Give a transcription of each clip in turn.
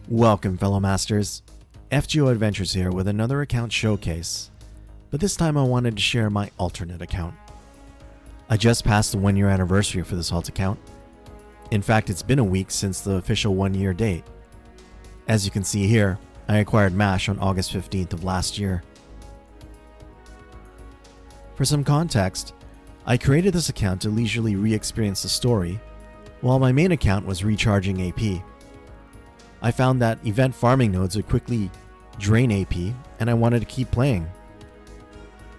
Welcome, fellow masters. FGO Adventures here with another account showcase, but this time I wanted to share my alternate account. I just passed the 1-year anniversary for this alt account. In fact, it's been a week since the official 1-year date. As you can see here, I acquired MASH on August 15th of last year. For some context, I created this account to leisurely re-experience the story, while my main account was recharging AP. I found that event farming nodes would quickly drain AP, and I wanted to keep playing.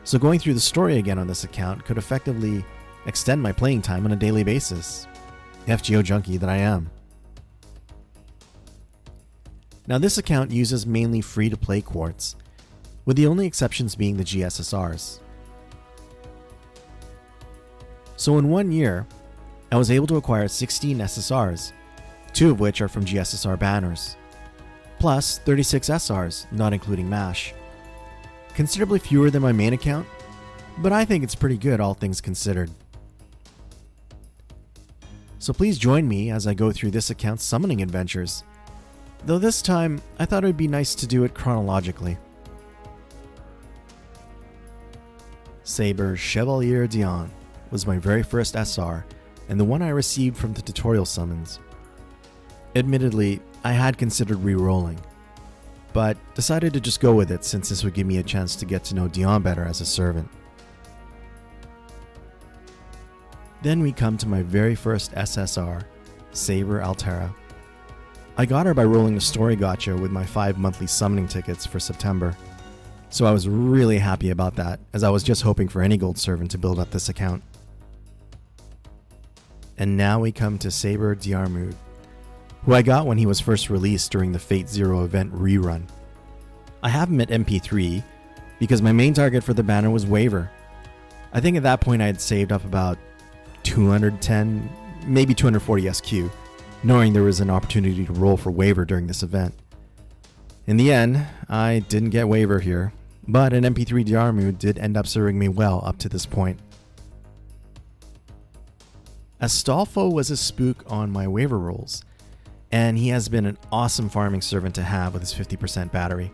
So going through the story again on this account could effectively extend my playing time on a daily basis. FGO junkie that I am. Now this account uses mainly free-to-play quartz, with the only exceptions being the GSSRs. So in 1 year, I was able to acquire 16 SSRs, 2 of which are from GSSR banners, plus 36 SRs, not including MASH. Considerably fewer than my main account, but I think it's pretty good all things considered. So please join me as I go through this account's summoning adventures, though this time I thought it would be nice to do it chronologically. Saber Chevalier Dion was my very first SR and the one I received from the tutorial summons. Admittedly, I had considered re-rolling, but decided to just go with it since this would give me a chance to get to know Dion better as a servant. Then we come to my very first SSR, Saber Altera. I got her by rolling the story gacha with my 5 monthly summoning tickets for September, so I was really happy about that, as I was just hoping for any gold servant to build up this account. And now we come to Saber Diarmuid, who I got when he was first released during the Fate Zero event rerun. I have him at MP3 because my main target for the banner was Waiver. I think at that point I had saved up about 210, maybe 240 SQ, knowing there was an opportunity to roll for Waiver during this event. In the end, I didn't get Waiver here, but an MP3 Diarmuid did end up serving me well up to this point. Astolfo was a spook on my Waiver rolls, and he has been an awesome farming servant to have with his 50% battery.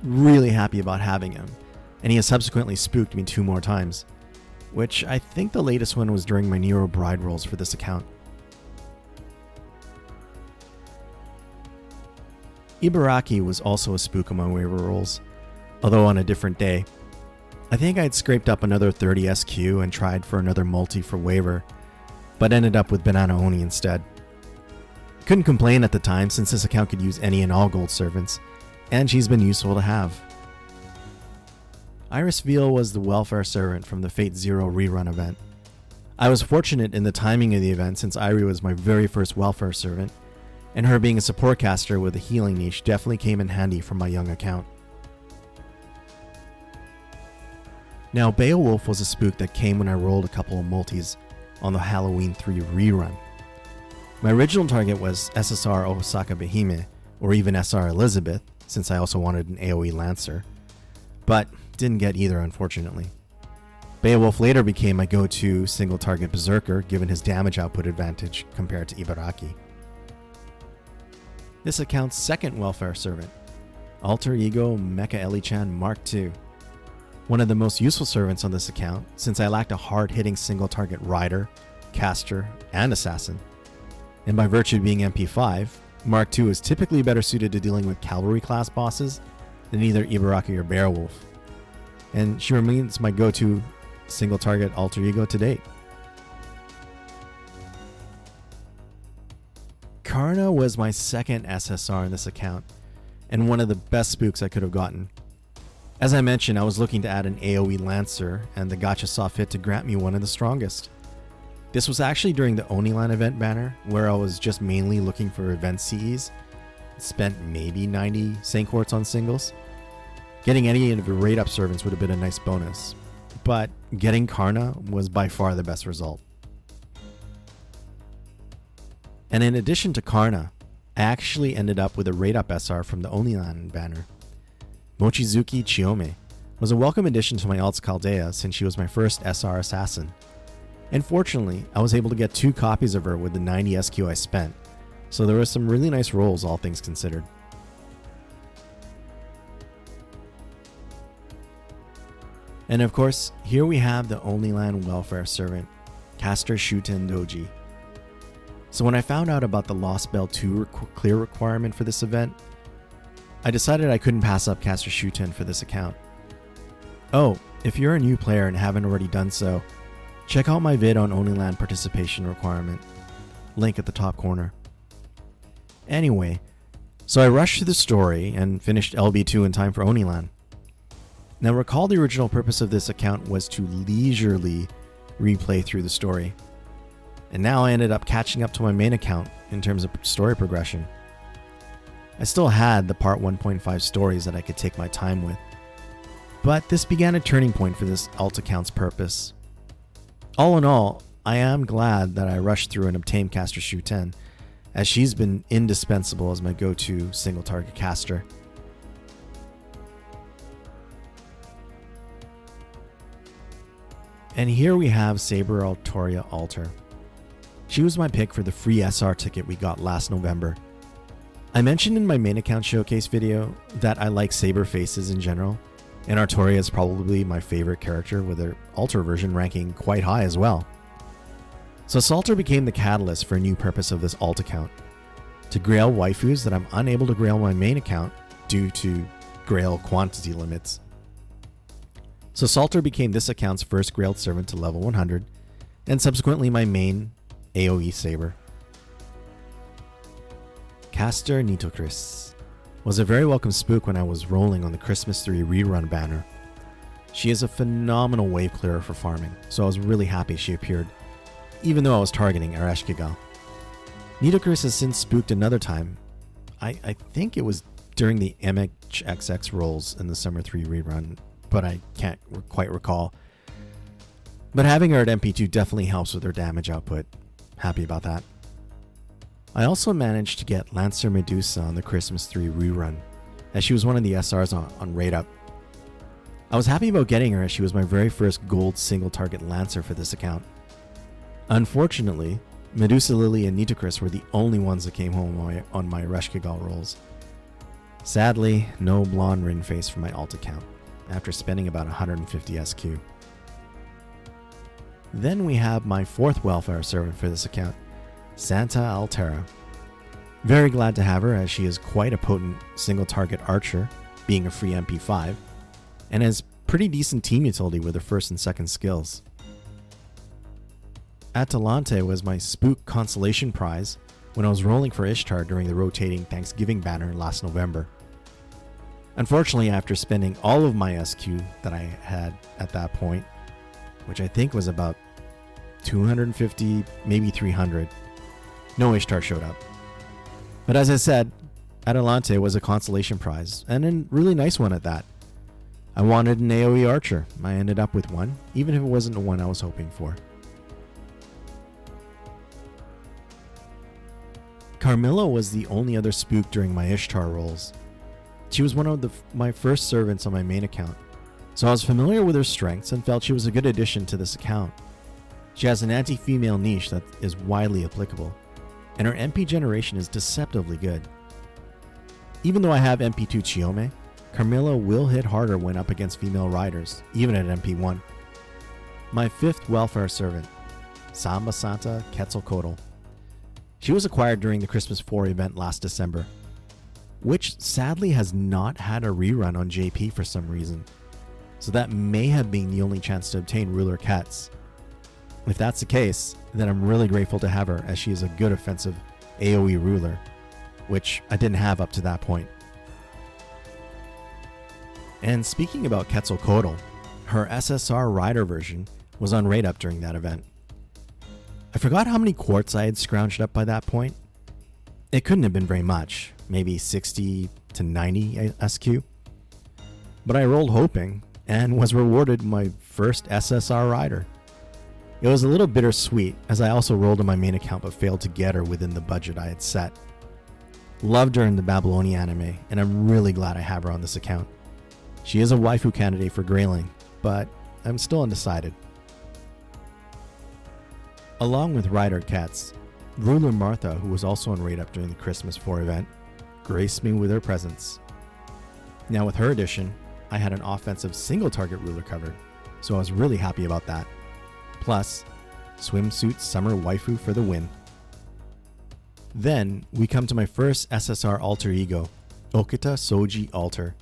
Really happy about having him, and he has subsequently spooked me 2 more times, which I think the latest one was during my Nero Bride rolls for this account. Ibaraki was also a spook on my Waiver rolls, although on a different day. I think I'd scraped up another 30 SQ and tried for another multi for Waiver, but ended up with Banana Oni instead. Couldn't complain at the time since this account could use any and all gold servants, and she's been useful to have. Iris Veal was the welfare servant from the Fate Zero rerun event. I was fortunate in the timing of the event since Irie was my very first welfare servant, and her being a support caster with a healing niche definitely came in handy for my young account. Now Beowulf was a spook that came when I rolled a couple of multis on the Halloween 3 rerun. My original target was SSR Osaka Behime, or even SR Elizabeth, since I also wanted an AoE Lancer, but didn't get either unfortunately. Beowulf later became my go-to single target Berserker given his damage output advantage compared to Ibaraki. This account's second welfare servant, Alter Ego Mecha Eli-chan Mark II. One of the most useful servants on this account since I lacked a hard-hitting single target Rider, Caster, and Assassin. And by virtue of being MP5, Mark II is typically better suited to dealing with cavalry class bosses than either Ibaraki or Beowulf. And she remains my go-to single target alter ego to date. Karna was my second SSR in this account, and one of the best spooks I could have gotten. As I mentioned, I was looking to add an AoE Lancer, and the gacha saw fit to grant me one of the strongest. This was actually during the Oniland event banner, where I was just mainly looking for event CEs. Spent maybe 90 Saint Quartz on singles. Getting any of the raid up servants would have been a nice bonus, but getting Karna was by far the best result. And in addition to Karna, I actually ended up with a raid up SR from the Oniland banner. Mochizuki Chiome was a welcome addition to my alts Chaldea since she was my first SR assassin. And fortunately, I was able to get 2 copies of her with the 90 SQ I spent, so there were some really nice rolls all things considered. And of course, here we have the only land welfare servant, Caster Shuten Doji. So when I found out about the Lost Bell 2 clear requirement for this event, I decided I couldn't pass up Caster Shuten for this account. Oh, if you're a new player and haven't already done so, check out my vid on Only Land participation requirement. Link at the top corner. Anyway, so I rushed through the story and finished LB2 in time for Only Land. Now recall the original purpose of this account was to leisurely replay through the story. And now I ended up catching up to my main account in terms of story progression. I still had the part 1.5 stories that I could take my time with, but this began a turning point for this alt account's purpose. All in all, I am glad that I rushed through and obtained Caster Shuten, as she's been indispensable as my go-to single target caster. And here we have Saber Altoria Alter. She was my pick for the free SR ticket we got last November. I mentioned in my main account showcase video that I like Saber faces in general, and Artoria is probably my favorite character, with her Alter version ranking quite high as well. So Salter became the catalyst for a new purpose of this alt account, to grail waifus that I'm unable to grail my main account due to grail quantity limits. So Salter became this account's first grailed servant to level 100, and subsequently my main AoE Saber. Caster Nitocris was a very welcome spook when I was rolling on the Christmas 3 rerun banner. She is a phenomenal wave clearer for farming, so I was really happy she appeared, even though I was targeting Ereshkigal. Nitocris has since spooked another time. I think it was during the MHXX rolls in the Summer 3 rerun, but I can't quite recall. But having her at MP2 definitely helps with her damage output. Happy about that. I also managed to get Lancer Medusa on the Christmas 3 rerun, as she was one of the SRs on Raid Up. I was happy about getting her as she was my very first gold single target Lancer for this account. Unfortunately, Medusa Lily and Nitocris were the only ones that came home on my Ereshkigal rolls. Sadly, no blonde Rin face for my alt account, after spending about 150 SQ. Then we have my fourth welfare servant for this account, Santa Altera. Very glad to have her, as she is quite a potent single target archer, being a free MP5, and has pretty decent team utility with her first and second skills. Atalante was my spook consolation prize when I was rolling for Ishtar during the rotating Thanksgiving banner last November. Unfortunately, after spending all of my SQ that I had at that point, which I think was about 250, maybe 300, no Ishtar showed up. But as I said, Atalante was a consolation prize, and a really nice one at that. I wanted an AoE archer. I ended up with one, even if it wasn't the one I was hoping for. Carmilla was the only other spook during my Ishtar rolls. She was one of my first servants on my main account, so I was familiar with her strengths and felt she was a good addition to this account. She has an anti-female niche that is widely applicable, and her MP generation is deceptively good. Even though I have MP2 Chiome, Carmilla will hit harder when up against female riders, even at MP1. My fifth welfare servant, Samba Santa Quetzalcoatl. She was acquired during the Christmas 4 event last December, which sadly has not had a rerun on JP for some reason, so that may have been the only chance to obtain Ruler Ketz. If that's the case, then I'm really grateful to have her, as she is a good offensive AoE ruler, which I didn't have up to that point. And speaking about Quetzalcoatl, her SSR rider version was on Raid Up during that event. I forgot how many quartz I had scrounged up by that point. It couldn't have been very much, maybe 60 to 90 SQ. But I rolled hoping, and was rewarded my first SSR rider. It was a little bittersweet, as I also rolled on my main account but failed to get her within the budget I had set. Loved her in the Babylonia anime, and I'm really glad I have her on this account. She is a waifu candidate for grailing, but I'm still undecided. Along with Rider Ketz, Ruler Martha, who was also on Raid Up during the Christmas 4 event, graced me with her presence. Now with her addition, I had an offensive single target ruler covered, so I was really happy about that. Plus, swimsuit summer waifu for the win. Then, we come to my first SSR alter ego, Okita Soji Alter.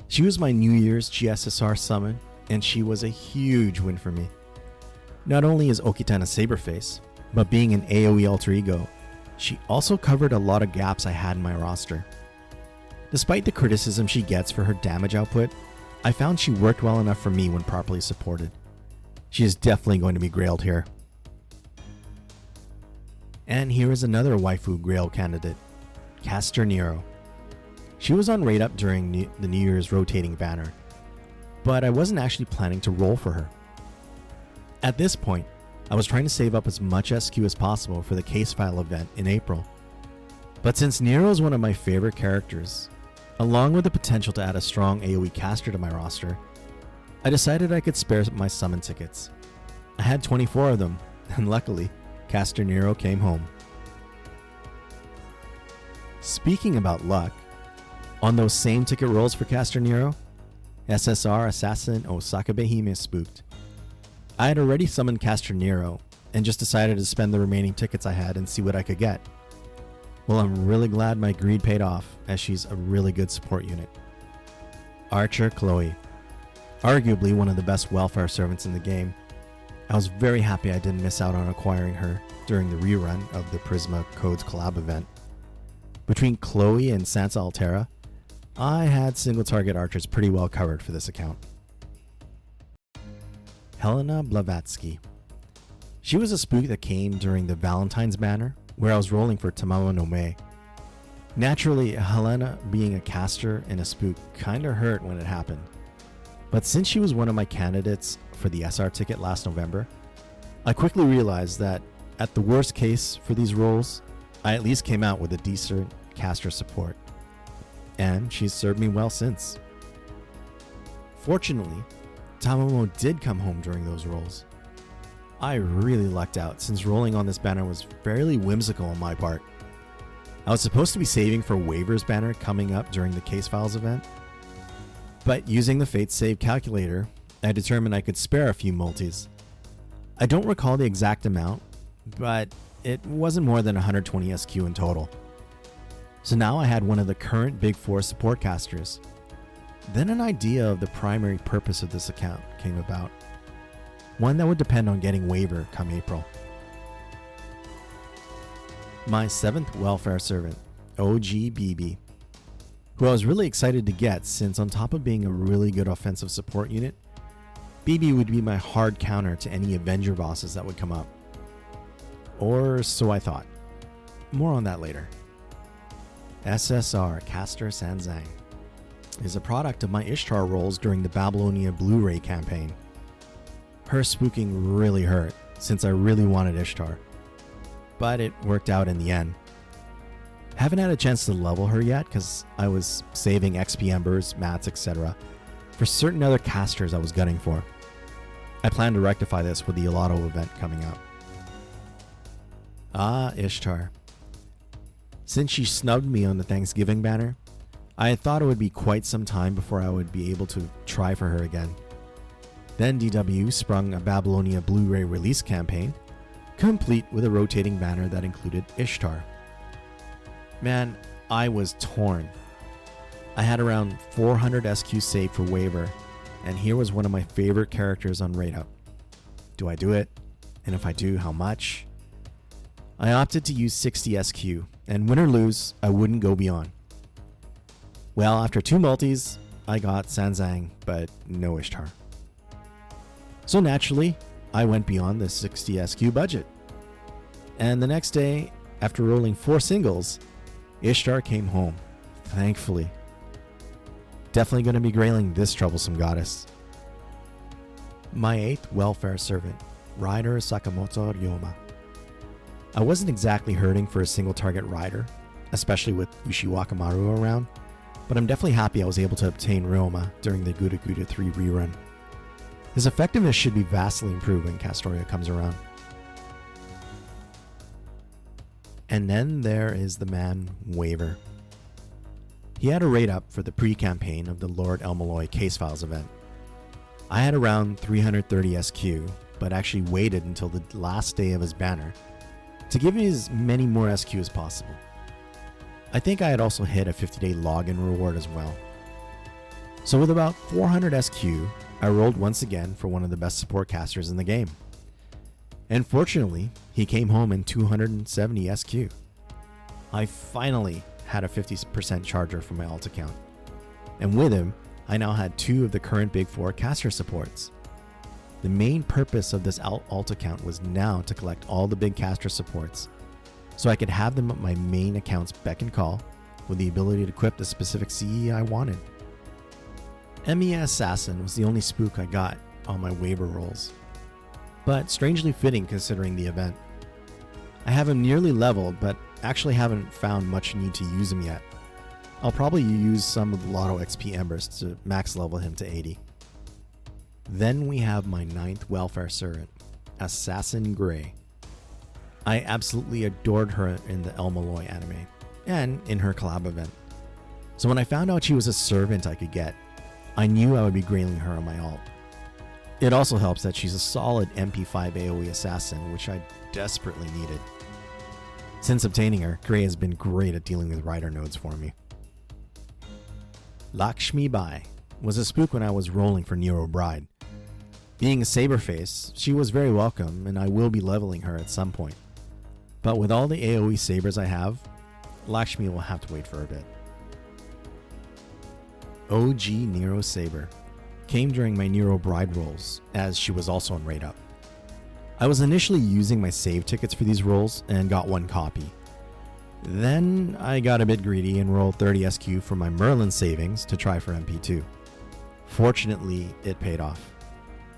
She was my New Year's GSSR summon, and she was a huge win for me. Not only is Okita a saber face, but being an AoE alter ego, she also covered a lot of gaps I had in my roster. Despite the criticism she gets for her damage output, I found she worked well enough for me when properly supported. She is definitely going to be grailed here. And here is another waifu grail candidate, Caster Nero. She was on rate up during the New Year's rotating banner, but I wasn't actually planning to roll for her. At this point, I was trying to save up as much SQ as possible for the case file event in April. But since Nero is one of my favorite characters, along with the potential to add a strong AoE caster to my roster, I decided I could spare my summon tickets. I had 24 of them, and luckily, Caster Nero came home. Speaking about luck, on those same ticket rolls for Caster Nero, SSR Assassin Osaka Behemoth spooked. I had already summoned Caster Nero and just decided to spend the remaining tickets I had and see what I could get. Well, I'm really glad my greed paid off, as she's a really good support unit. Archer Chloe. Arguably one of the best welfare servants in the game. I was very happy I didn't miss out on acquiring her during the rerun of the Prisma Codes collab event. Between Chloe and Sansa Altera, I had single target archers pretty well covered for this account. Helena Blavatsky. She was a spook that came during the Valentine's banner, where I was rolling for Tamamo no Mae. Naturally, Helena being a caster and a spook kinda hurt when it happened. But since she was one of my candidates for the SR ticket last November, I quickly realized that at the worst case for these roles, I at least came out with a decent caster support. And she's served me well since. Fortunately, Tamamo did come home during those rolls. I really lucked out since rolling on this banner was fairly whimsical on my part. I was supposed to be saving for waivers banner coming up during the Case Files event, but using the Fate Save calculator, I determined I could spare a few multis. I don't recall the exact amount, but it wasn't more than 120 SQ in total. So now I had one of the current Big Four support casters. Then an idea of the primary purpose of this account came about. One that would depend on getting waiver come April. My 7th welfare servant, OG BB, who I was really excited to get since on top of being a really good offensive support unit, BB would be my hard counter to any Avenger bosses that would come up. Or so I thought. More on that later. SSR Caster Sanzang is a product of my Ishtar rolls during the Babylonia Blu-ray campaign. Her spooking really hurt since I really wanted Ishtar, but it worked out in the end. Haven't had a chance to level her yet because I was saving XP Embers, Mats, etc. for certain other casters I was gunning for. I plan to rectify this with the Ilato event coming up. Ah, Ishtar. Since she snubbed me on the Thanksgiving banner, I had thought it would be quite some time before I would be able to try for her again. Then DW sprung a Babylonia Blu-ray release campaign, complete with a rotating banner that included Ishtar. Man, I was torn. I had around 400 SQ saved for waiver, and here was one of my favorite characters on rate up. Do I do it? And if I do, how much? I opted to use 60 SQ, and win or lose, I wouldn't go beyond. Well, after 2 multis, I got Sanzang, but no Ishtar. So naturally, I went beyond the 60 SQ budget. And the next day, after rolling 4 singles, Ishtar came home, thankfully. Definitely going to be grailing this troublesome goddess. My 8th welfare servant, Rider Sakamoto Ryoma. I wasn't exactly hurting for a single target rider, especially with Ushiwakamaru around, but I'm definitely happy I was able to obtain Ryoma during the Guda Guda 3 rerun. His effectiveness should be vastly improved when Castoria comes around. And then there is the man Waver. He had a rate up for the pre-campaign of the Lord Elmaloy Case Files event. I had around 330 SQ, but actually waited until the last day of his banner to give me as many more SQ as possible. I think I had also hit a 50-day login reward as well. So with about 400 SQ, I rolled once again for one of the best support casters in the game. And fortunately, he came home in 270 SQ. I finally had a 50% charger for my alt account. And with him, I now had 2 of the current Big 4 caster supports. The main purpose of this alt account was now to collect all the big caster supports, so I could have them at my main account's beck and call with the ability to equip the specific CE I wanted. ME Assassin was the only spook I got on my waiver rolls, but strangely fitting considering the event. I have him nearly leveled, but actually haven't found much need to use him yet. I'll probably use some of the Lotto XP Embers to max level him to 80. Then we have my 9th welfare servant, Assassin Grey. I absolutely adored her in the El Malloy anime, and in her collab event. So when I found out she was a servant I could get, I knew I would be grailing her on my alt. It also helps that she's a solid MP5 AoE assassin, which I desperately needed. Since obtaining her, Grey has been great at dealing with rider nodes for me. Lakshmi Bai was a spook when I was rolling for Nero Bride. Being a Saberface, she was very welcome, and I will be leveling her at some point. But with all the AoE sabers I have, Lakshmi will have to wait for a bit. OG Nero Saber came during my Nero Bride rolls, as she was also on Raid Up. I was initially using my save tickets for these rolls and got 1 copy. Then I got a bit greedy and rolled 30 SQ for my Merlin savings to try for MP2. Fortunately, it paid off.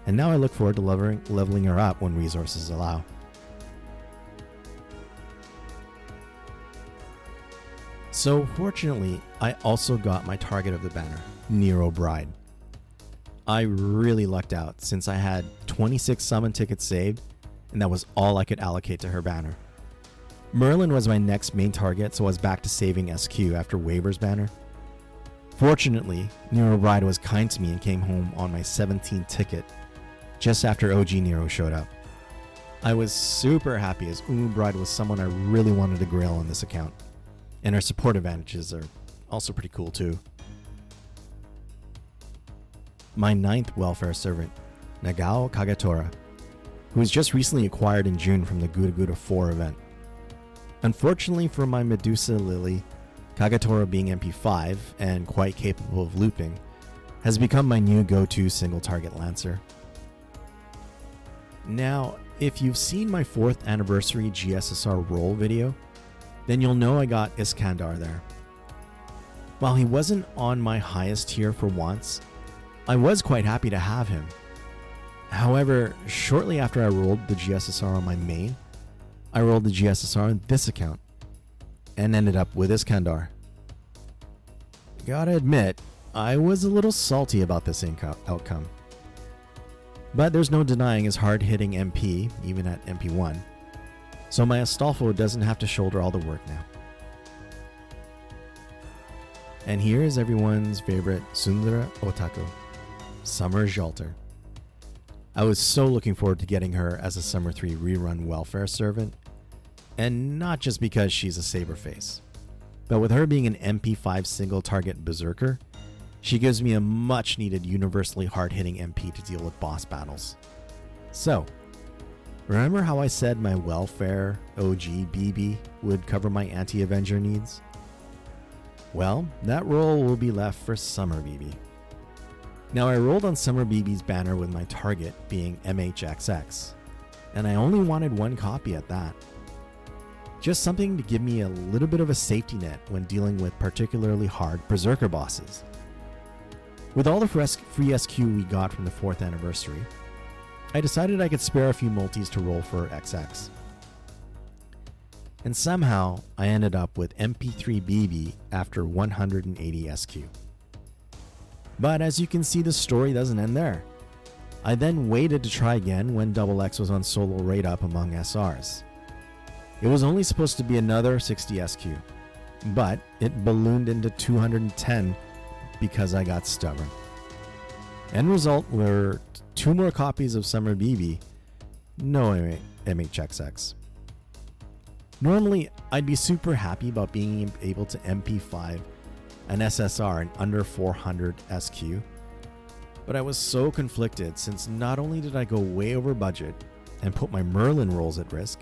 And now I look forward to leveling her up when resources allow. So fortunately, I also got my target of the banner, Nero Bride. I really lucked out since I had 26 summon tickets saved, and that was all I could allocate to her banner. Merlin was my next main target, so I was back to saving SQ after Waver's banner. Fortunately, Nero Bride was kind to me and came home on my 17th ticket, just after OG Nero showed up. I was super happy as Umu Bride was someone I really wanted to grail on this account, and her support advantages are also pretty cool too. My 9th welfare servant, Nagao Kagetora, who was just recently acquired in June from the Guda Guda 4 event. Unfortunately for my Medusa Lily, Kagetora being MP5 and quite capable of looping, has become my new go-to single target lancer. Now, if you've seen my 4th anniversary GSSR roll video, then you'll know I got Iskandar there. While he wasn't on my highest tier for once, I was quite happy to have him. However, shortly after I rolled the GSSR on my main, I rolled the GSSR on this account, and ended up with Iskandar. Gotta admit, I was a little salty about this outcome. But there's no denying his hard-hitting MP, even at MP1, so my Astolfo doesn't have to shoulder all the work now. And here is everyone's favorite Sundara Otaku, Summer Jalter. I was so looking forward to getting her as a Summer 3 rerun welfare servant, and not just because she's a saber face, but with her being an MP5 single target berserker, she gives me a much needed universally hard-hitting MP to deal with boss battles. So, remember how I said my welfare OG BB would cover my anti-Avenger needs? Well, that role will be left for Summer BB. Now I rolled on Summer BB's banner with my target being MHXX, and I only wanted 1 copy at that. Just something to give me a little bit of a safety net when dealing with particularly hard berserker bosses. With all the free SQ we got from the 4th anniversary, I decided I could spare a few multis to roll for XX. And somehow I ended up with MP3 BB after 180 SQ. But as you can see, the story doesn't end there. I then waited to try again when XX was on solo raid up among SRs. It was only supposed to be another 60 SQ, but it ballooned into 210 because I got stubborn. End result were 2 more copies of Summer BB, no MHXX. Normally, I'd be super happy about being able to MP5 an SSR in under 400 SQ, but I was so conflicted since not only did I go way over budget and put my Merlin rolls at risk,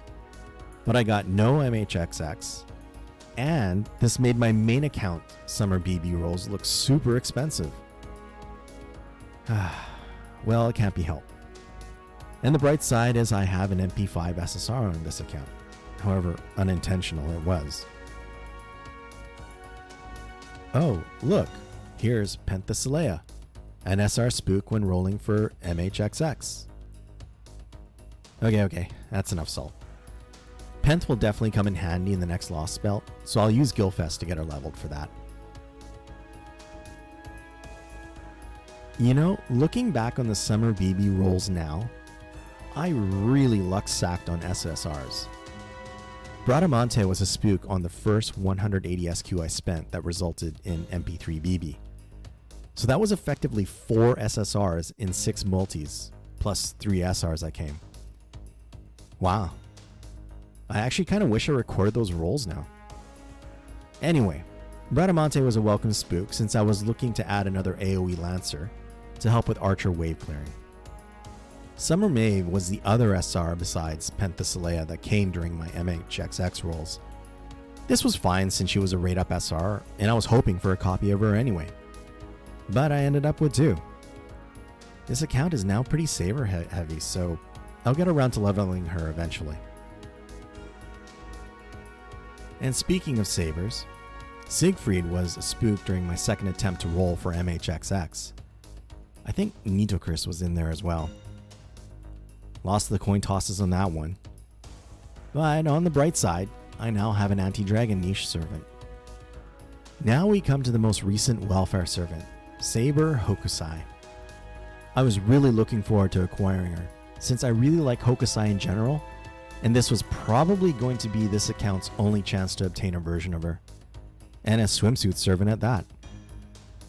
but I got no MHXX, and this made my main account Summer BB rolls look super expensive. Well, it can't be helped. And the bright side is I have an MP5 SSR on this account. However unintentional it was. Oh, look, here's Penthesilea, an SR spook when rolling for MHXX. Okay, that's enough salt. Penth will definitely come in handy in the next Lost Belt, so I'll use Gilfest to get her leveled for that. You know, looking back on the Summer BB rolls now, I really luck sacked on SSRs. Bradamante was a spook on the first 180 SQ I spent that resulted in MP3 BB. So that was effectively 4 SSRs in 6 multis, plus 3 SRs I came. Wow. I actually kind of wish I recorded those rolls now. Anyway, Bradamante was a welcome spook since I was looking to add another AoE Lancer to help with Archer wave clearing. Summer Maeve was the other SR besides Penthesilea that came during my MHXX rolls. This was fine since she was a rate up SR, and I was hoping for a copy of her anyway. But I ended up with 2. This account is now pretty saber heavy, so I'll get around to leveling her eventually. And speaking of sabers, Siegfried was a spook during my second attempt to roll for MHXX. I think Nitocris was in there as well. Lost the coin tosses on that one. But on the bright side, I now have an anti-dragon niche servant. Now we come to the most recent welfare servant, Saber Hokusai. I was really looking forward to acquiring her, since I really like Hokusai in general, and this was probably going to be this account's only chance to obtain a version of her. And a swimsuit servant at that.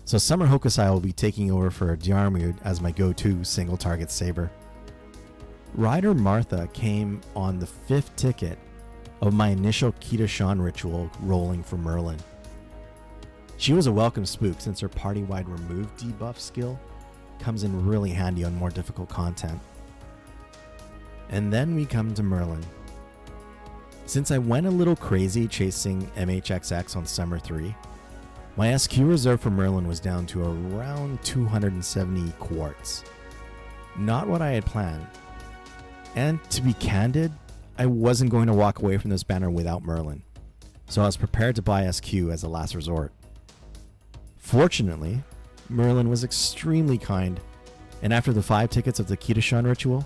So Summer Hokusai will be taking over for Diarmuid as my go-to single target saber. Rider Martha came on the 5th ticket of my initial Kitashan ritual rolling for Merlin. She was a welcome spook since her party-wide remove debuff skill comes in really handy on more difficult content. And then we come to Merlin. Since I went a little crazy chasing MHXX on Summer 3, my SQ reserve for Merlin was down to around 270 quartz. Not what I had planned. And to be candid, I wasn't going to walk away from this banner without Merlin, so I was prepared to buy SQ as a last resort. Fortunately, Merlin was extremely kind, and after the 5 tickets of the Kitashan ritual,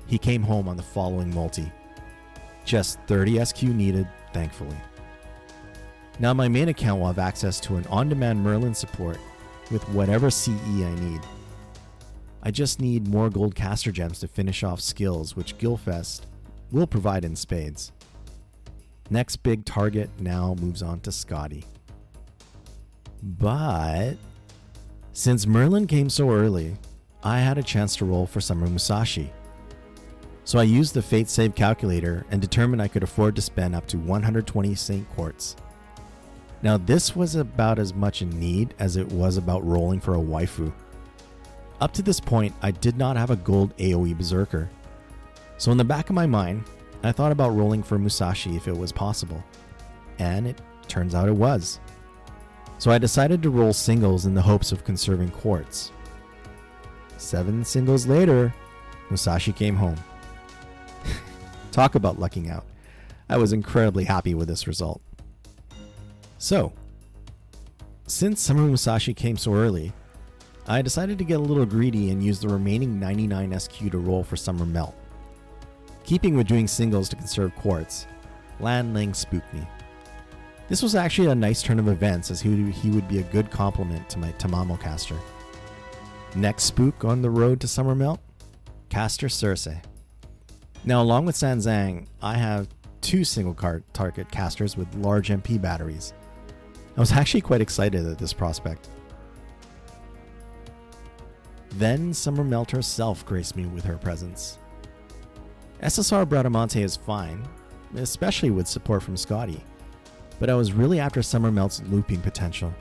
he came home on the following multi. Just 30 SQ needed, thankfully. Now my main account will have access to an on-demand Merlin support with whatever CE I need. I just need more gold caster gems to finish off skills, which Gilfest will provide in spades. Next big target now moves on to Scotty. But since Merlin came so early, I had a chance to roll for Summer Musashi. So I used the fate save calculator and determined I could afford to spend up to 120 Saint Quartz. Now this was about as much in need as it was about rolling for a waifu. Up to this point, I did not have a gold AoE Berserker. So in the back of my mind, I thought about rolling for Musashi if it was possible. And it turns out it was. So I decided to roll singles in the hopes of conserving quartz. 7 singles later, Musashi came home. Talk about lucking out. I was incredibly happy with this result. So, since Summer Musashi came so early, I decided to get a little greedy and use the remaining 99 SQ to roll for Summer Melt. Keeping with doing singles to conserve quartz, Lan Ling spooked me. This was actually a nice turn of events as he would be a good complement to my Tamamo caster. Next spook on the road to Summer Melt, Caster Circe. Now along with Sanzang, I have 2 single target casters with large MP batteries. I was actually quite excited at this prospect. Then Summer Melt herself graced me with her presence. SSR Bradamante is fine, especially with support from Scotty, but I was really after Summer Melt's looping potential.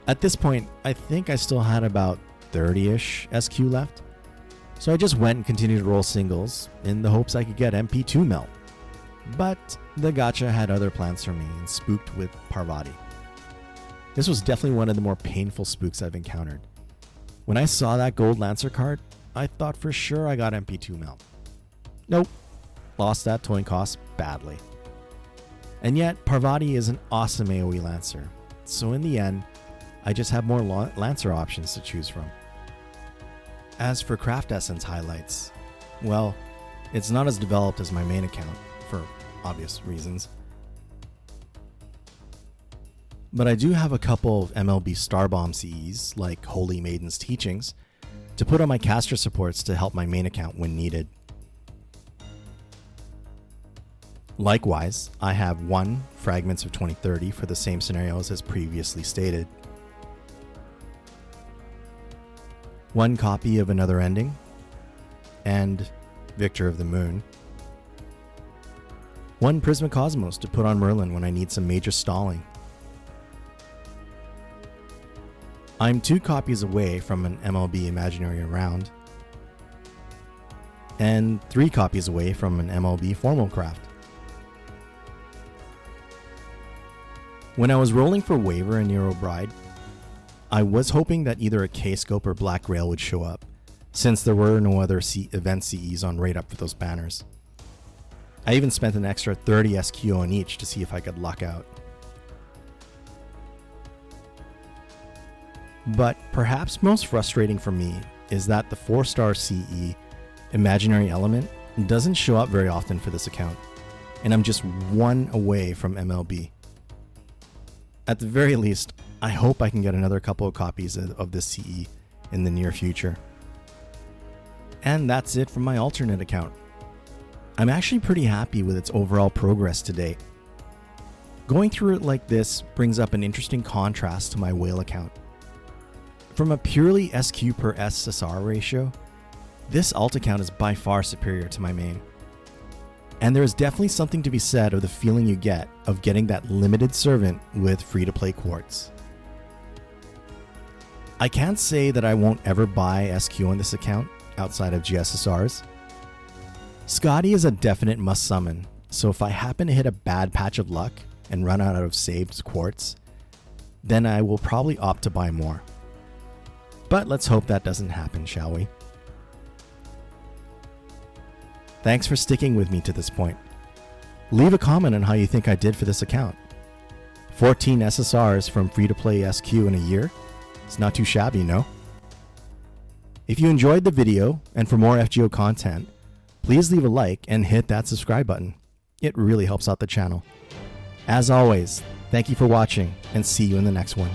At this point, I think I still had about 30-ish SQ left, so I just went and continued to roll singles in the hopes I could get MP2 Melt. But the gacha had other plans for me and spooked with Parvati. This was definitely one of the more painful spooks I've encountered. When I saw that gold Lancer card, I thought for sure I got MP2 Melt. Nope, lost that toying cost badly. And yet, Parvati is an awesome AoE Lancer, so in the end, I just have more Lancer options to choose from. As for Craft Essence highlights, well, it's not as developed as my main account, for obvious reasons. But I do have a couple of MLB Starbomb CEs, like Holy Maiden's Teachings, to put on my caster supports to help my main account when needed. Likewise, I have 1 Fragments of 2030 for the same scenarios as previously stated, 1 copy of Another Ending, and Victor of the Moon, 1 Prisma Cosmos to put on Merlin when I need some major stalling. I'm 2 copies away from an MLB Imaginary Round, and 3 copies away from an MLB Formal Craft. When I was rolling for Waiver and Nero Bride, I was hoping that either a K-Scope or Black Grail would show up, since there were no other event CEs on Rate Up for those banners. I even spent an extra 30 SQ on each to see if I could luck out. But perhaps most frustrating for me is that the 4-star CE Imaginary Element doesn't show up very often for this account, and I'm just 1 away from MLB. At the very least, I hope I can get another couple of copies of this CE in the near future. And that's it from my alternate account. I'm actually pretty happy with its overall progress to date. Going through it like this brings up an interesting contrast to my whale account. From a purely SQ per SSR ratio, this alt account is by far superior to my main. And there is definitely something to be said of the feeling you get of getting that limited servant with free-to-play quartz. I can't say that I won't ever buy SQ on this account outside of GSSRs. Scotty is a definite must summon, so if I happen to hit a bad patch of luck and run out of saved quartz, then I will probably opt to buy more. But let's hope that doesn't happen, shall we? Thanks for sticking with me to this point. Leave a comment on how you think I did for this account. 14 SSRs from free-to-play SQ in a year? It's not too shabby, no? If you enjoyed the video and for more FGO content, please leave a like and hit that subscribe button. It really helps out the channel. As always, thank you for watching and see you in the next one.